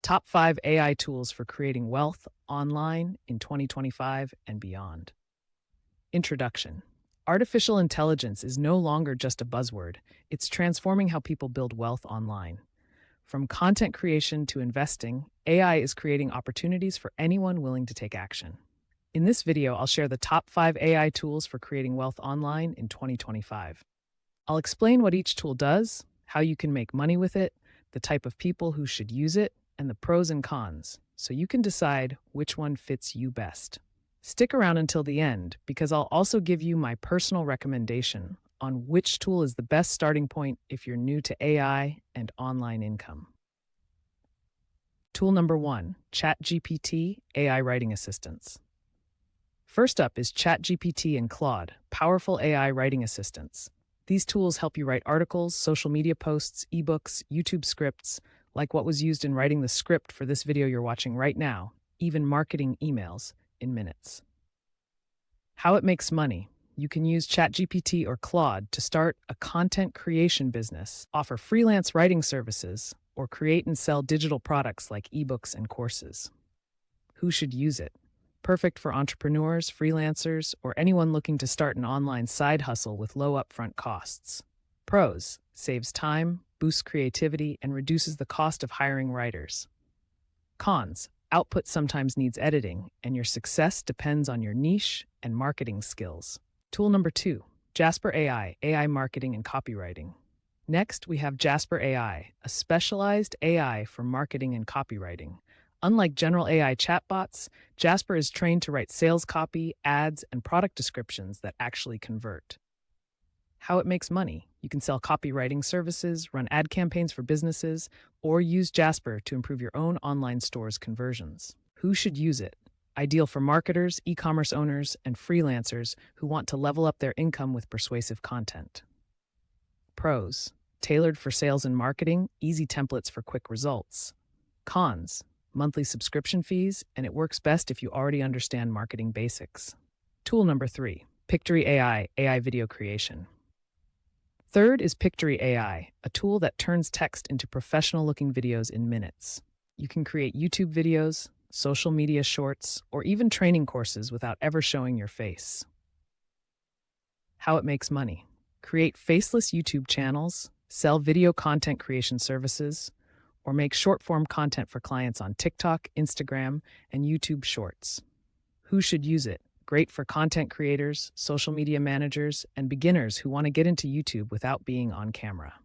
Top 5 AI tools for creating wealth online in 2025 and beyond. Introduction. Artificial intelligence is no longer just a buzzword, it's transforming how people build wealth online. From content creation to investing, AI is creating opportunities for anyone willing to take action. In this video, I'll share the top 5 AI tools for creating wealth online in 2025. I'll explain what each tool does, how you can make money with it, the type of people who should use it, and the pros and cons, so you can decide which one fits you best. Stick around until the end, because I'll also give you my personal recommendation on which tool is the best starting point if you're new to AI and online income. Tool number 1, ChatGPT AI Writing Assistants. First up is ChatGPT and Claude, powerful AI writing assistants. These tools help you write articles, social media posts, ebooks, YouTube scripts, like what was used in writing the script for this video you're watching right now, even marketing emails in minutes. How it makes money. You can use ChatGPT or Claude to start a content creation business, offer freelance writing services, or create and sell digital products like ebooks and courses. Who should use it? Perfect for entrepreneurs, freelancers, or anyone looking to start an online side hustle with low upfront costs. Pros: saves time, boosts creativity, and reduces the cost of hiring writers. Cons: output sometimes needs editing, and your success depends on your niche and marketing skills. Tool number 2, Jasper AI, AI marketing and copywriting. Next, we have Jasper AI, a specialized AI for marketing and copywriting. Unlike general AI chatbots, Jasper is trained to write sales copy, ads, and product descriptions that actually convert. How it makes money. You can sell copywriting services, run ad campaigns for businesses, or use Jasper to improve your own online store's conversions. Who should use it? Ideal for marketers, e-commerce owners, and freelancers who want to level up their income with persuasive content. Pros: tailored for sales and marketing, easy templates for quick results. Cons: monthly subscription fees, and it works best if you already understand marketing basics. Tool number 3, Pictory AI, AI video creation. Third is Pictory AI, a tool that turns text into professional-looking videos in minutes. You can create YouTube videos, social media shorts, or even training courses without ever showing your face. How it makes money. Create faceless YouTube channels, sell video content creation services, or make short-form content for clients on TikTok, Instagram, and YouTube Shorts. Who should use it? Great for content creators, social media managers, and beginners who want to get into YouTube without being on camera.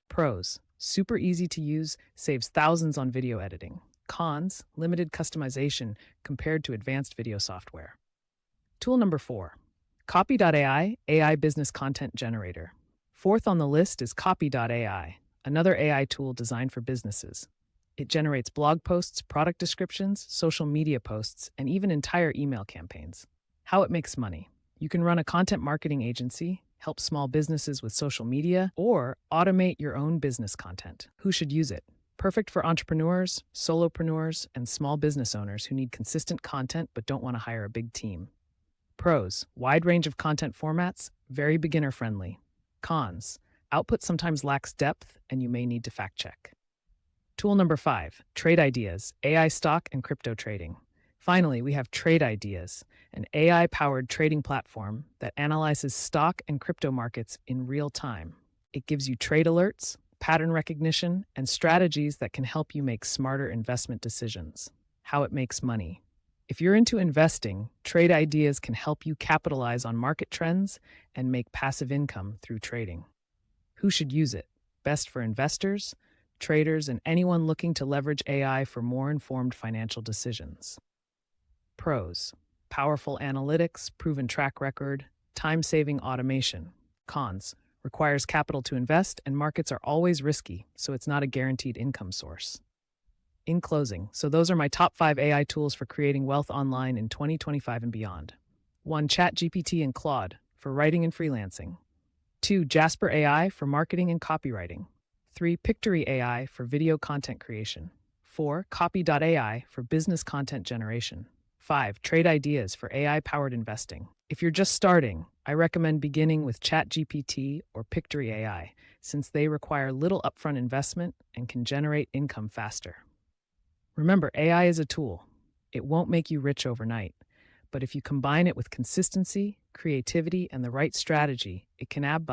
Pros: super easy to use, saves thousands on video editing. Cons: limited customization compared to advanced video software. Tool number 4, Copy.ai, AI business content generator. Fourth on the list is Copy.ai, another AI tool designed for businesses. It generates blog posts, product descriptions, social media posts, and even entire email campaigns. How it makes money. You can run a content marketing agency, help small businesses with social media, or automate your own business content. Who should use it? Perfect for entrepreneurs, solopreneurs, and small business owners who need consistent content but don't want to hire a big team. Pros: wide range of content formats, very beginner-friendly. Cons: output sometimes lacks depth, and you may need to fact-check. Tool number 5, Trade Ideas, AI stock and crypto trading. Finally, we have Trade Ideas, an AI-powered trading platform that analyzes stock and crypto markets in real time. It gives you trade alerts, pattern recognition, and strategies that can help you make smarter investment decisions. How it makes money. If you're into investing, Trade Ideas can help you capitalize on market trends and make passive income through trading. Who should use it? Best for investors, traders, and anyone looking to leverage AI for more informed financial decisions. Pros: powerful analytics, proven track record, time-saving automation. Cons: requires capital to invest, and markets are always risky, so it's not a guaranteed income source. In closing, so those are my top 5 AI tools for creating wealth online in 2025 and beyond. 1, ChatGPT and Claude for writing and freelancing. 2, Jasper AI for marketing and copywriting. 3, Pictory AI for video content creation. 4, Copy.ai for business content generation. 5, Trade Ideas for AI-powered investing. If you're just starting, I recommend beginning with ChatGPT or Pictory AI, since they require little upfront investment and can generate income faster. Remember, AI is a tool. It won't make you rich overnight. But if you combine it with consistency, creativity, and the right strategy, it can add